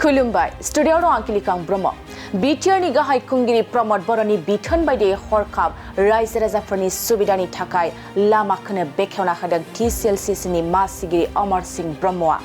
खुलुमबाय स्टुडिअ दं आंखिलिकां ब्रह्म बिटिआरनि गाहाय खुंगिरि प्रमद बर'नि बिथोन बायदियै हरखाब रायजो राजाफोरनि सुबिदानि थाखाय लामाखौनो बेखेवना होदों टिसिएलसिसिनि मासिगिरि अमरस ब्रह्मआ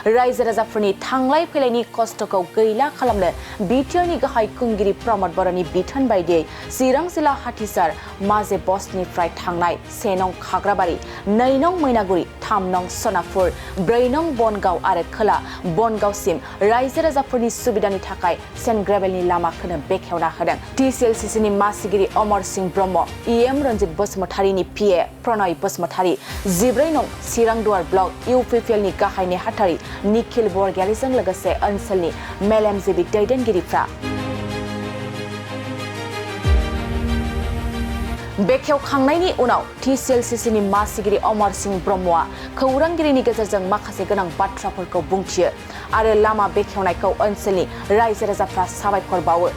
रायजो राजाफोरनि थांलाय फैलायनि खस्थ'खौ गैला खालामनो बिटिआरनि गाहाय खुंगिरि प्रमद बर'नि बिथोन बायदियै चिरां जिल्ला हाथिसार माजे बस्टनिफ्राय थांनाय 1 नं खाग्राबारि 2 नं मैनागुरि 3 नं सनापुर 4 नं बनगाव आरो खोला बनगावसिम रायजो राजाफोरनि सुबिदानि थाखाय सेन्ट ग्रेभेलनि लामाखौनो बेखेवना होदों टिसिएलसिसिनि मासिगिरि अमरस ब्रह्म इएम रन्जित बसुमतारिनि पिए प्रणय बसुमतारि 14 नं चिरां दुवार ब्लक इउपिपिएलनि गाहाय नेहाथारि निखिल बरगयारिजों लोगोसे ओनसोलनि मेलेमजिबि दैदेनगिरिफ्रा बेखेवखांनायनि उनाव टिसिएलसिसिनि मासिगिरि अमरस ब्रह्मआ खौरांगिरिनि गेजेरजों माखासे गोनां बाथ्राफोरखौ बुंथियो आरो लामा बेखेवनायखौ ओनसोलनि रायजो राजाफ्रा साबायखर बावो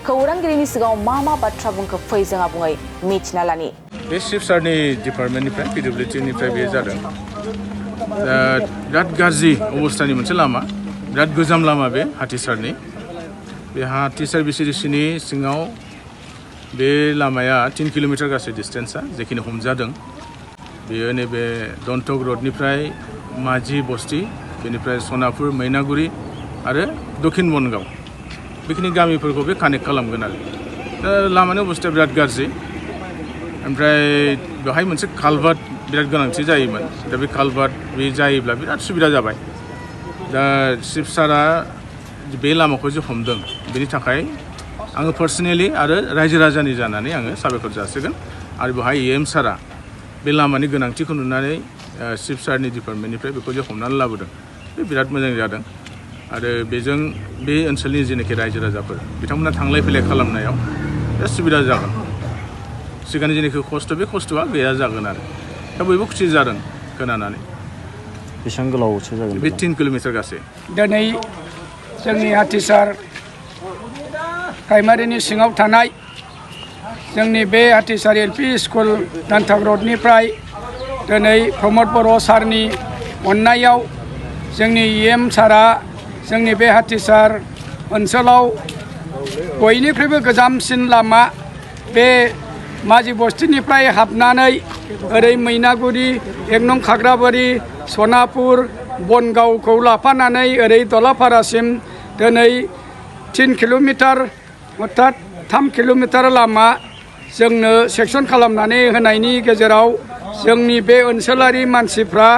खौरांगिरिनि सिगाङाव मा बाथ्रा बुंखो फै जों आबुङै मिथिना लानि बे सिपसारनि डिपार्टमेन्टनिफ्राय पिडब्लिउडिनिफ्राय बे जादों बिराद गाज्रि अबस्थानि मोनसे लामा बिराद गोजाम लामा बे हाथिसारनि बे हाथिसार बिसिडिसिनि सिङाव बे लामाया 3 किल'मिटार गासै डिस्टेन्सआ जेखिनि हमजादों बेयो नैबे दन्तक रडनिफ्राय माझि बस्ति बेनिफ्राय सनापुर मैनागुरि आरो दक्षिण बनगाव बेखिनि गामिफोरखौ बे कानेक्ट खालामगोन आरो दा लामानि अबस्थाया बिराद गाज्रि ओमफ्राय बेवहाय मोनसे कालभार्ट बिराद गोनांथि जायोमोन दा बे कालभार्ट बे जायोब्ला बिराद सुबिदा जाबाय दा सिपसारा बे लामाखौ जे हमदों बेनि थाखाय आङो पार्सनेलि आरो रायजो राजानि जानानै आङो साबायखर जासिगोन आरो बेवहाय इएम सारा बे लामानि गोनांथिखौ नुनानै सिपसारनि डिपार्टमेन्टनिफ्राय बेखौ जे हमनानै लाबोदों बे बिराद मोजां जादों आरो बेजों बे ओनसोलनि जेनाखि रायजो राजाफोर बिथांमोना थांलाय फैलाय खालामनायाव बिराद सुबिदा जागोन सिगांनि जेनाखि खस्थ' बे खस्थ'आ गैया जागोन आरो दा बयबो खुसि जादों खोनानानै बेसेबां गोलावसो जागोन बे 3 किल'मिटार गासै दिनै जोंनि हाथिसार प्राइमारिनि सिङाव थानाय जोंनि बे हाथिसार एलपि स्कुल दान्थाक रडनिफ्राय दिनै प्रमद बर' सारनि अननायाव जोंनि इएम सारा जोंनि बे हाथिसार ओनसोलाव बयनिख्रुइबो गोजामसिन लामा बे माझि बस्तिनिफ्राय हाबनानै ओरै मैनागुरि 1 नं खाग्राबारि सनापुर बनगावखौ लाफानानै ओरै दलापारासिम दिनै 3 किल'मिटार अर्थात 3 किल'मिटार लामा जोंनो सेक्सन खालामनानै होनायनि गेजेराव जोंनि बे ओनसोलारि मानसिफ्रा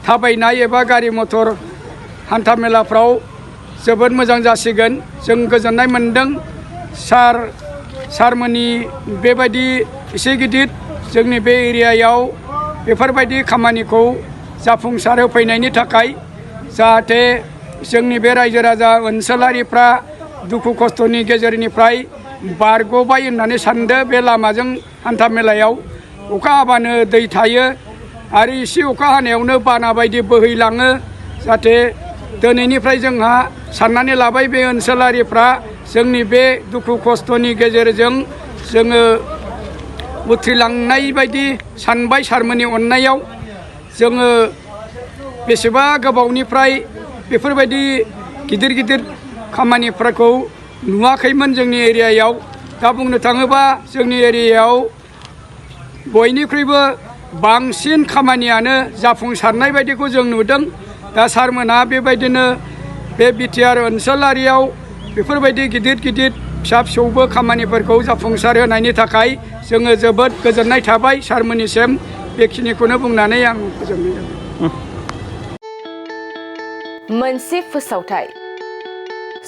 थाबायनाय एबा गारि मटर हान्थामेलाफ्राव जोबोद मोजां जासिगोन जों गोजोननाय मोन्दों सारमोननि बेबायदि एसे गिदिर जोंनि बे एरियायाव बेफोरबायदि खामानिखौ जाफुंसार होफैनायनि थाखाय जाहाथे जोंनि बे रायजो राजा ओनसोलारिफ्रा दुखु खस्थ'नि गेजेरनिफ्राय बारग'बाय होननानै सानदो बे लामाजों हान्था मेलायाव अखा हाबानो दै थायो आरो एसे अखा हानायावनो बाना बायदि बोहैलाङो जाहाथे दिनैनिफ्राय जोंहा साननानै लाबाय बे ओनसोलारिफ्रा जोंनि बे दुखु खस्थ'नि गेजेरजों जोङो उथ्रिलांनाय बायदि सानबाय सारमोननि अननायाव जोङो बेसेबा गोबावनिफ्राय बेफोरबायदि गिदिर खामानिफोरखौ नुवाखैमोन जोंनि एरियायाव दा बुंनो थाङोबा जोंनि एरियायाव बयनिख्रुइबो बांसिन खामानियानो जाफुंसारनाय बायदिखौ जों नुदों दा सारमोनहा बेबायदिनो बे बिटिआर ओनसोलारियाव बेफोरबायदि गिदिर फिसा फिसौबो खामानिफोरखौ जाफुंसार होनायनि थाखाय जोङो जोबोद गोजोननाय थाबाय सारमोननिसिम बेखिनिखौनो बुंनानै आं गोजोननाय जाबाय मोनसे फोसावथाय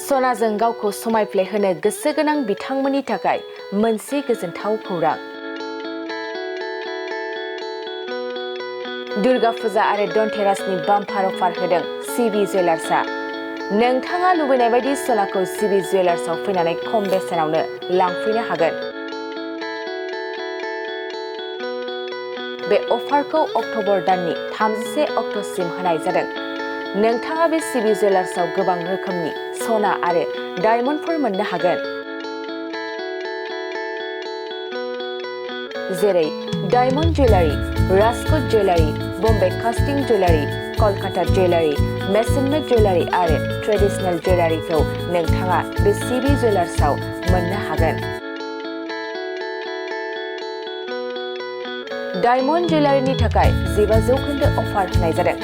सनाजों गावखौ समायफ्लेहोनो गोसो गोनां बिथांमोननि थाखाय मोनसे गोजोनथाव खौरां दुर्गा फुजा आरो धनतेरासनि बाम्पार अफार होदों सिबि जुवेलार्सआ नोंथाङा लुबैनाय बायदि सनाखौ सिबि जुवेलार्सआव फैनानै खम बेसेनावनो लांफैनो हागोन बे अफारखौ अक्ट'बर दाननि 31 अक्ट'सिम होनाय जादों नोंथाङा बे सिबि जुवेलार्सआव गोबां रोखोमनि सना आरो डायमन्डफोर मोननो हागोन जेरै डायमन्ड ज्वेलारि राजकोट ज्वेलारि बम्बे कास्टिं ज्वेलारि, कलकाता ज्वेलारि, मेसिन मेड ज्वेलारि आरो ट्रेडिशनेल ज्वेलारिखौ नोंथाङा बे सिबि ज्वेलार्सआव मोननो हागोन। डायमन्ड ज्वेलारिनि थाखाय 15% अफार होनाय जादों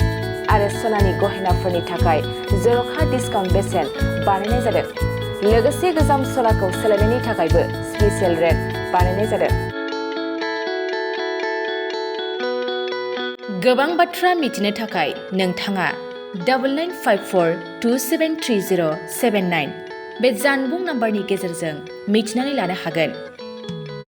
आरो सनानि गहेनाफोरनि थाखाय जर'खा डिस्काउन्ट बेसेन बानायनाय जादों। लोगोसे गोजाम सनाखौ सोलायनायनि थाखायबो स्पेशेल रेट बानायनाय जादों। गोबां बाथ्रा मिथिनो थाखाय नोंथाङा 9954273079 बे जानबुं नाम्बारनि गेजेरजों मिथिनानै लानो हागोन।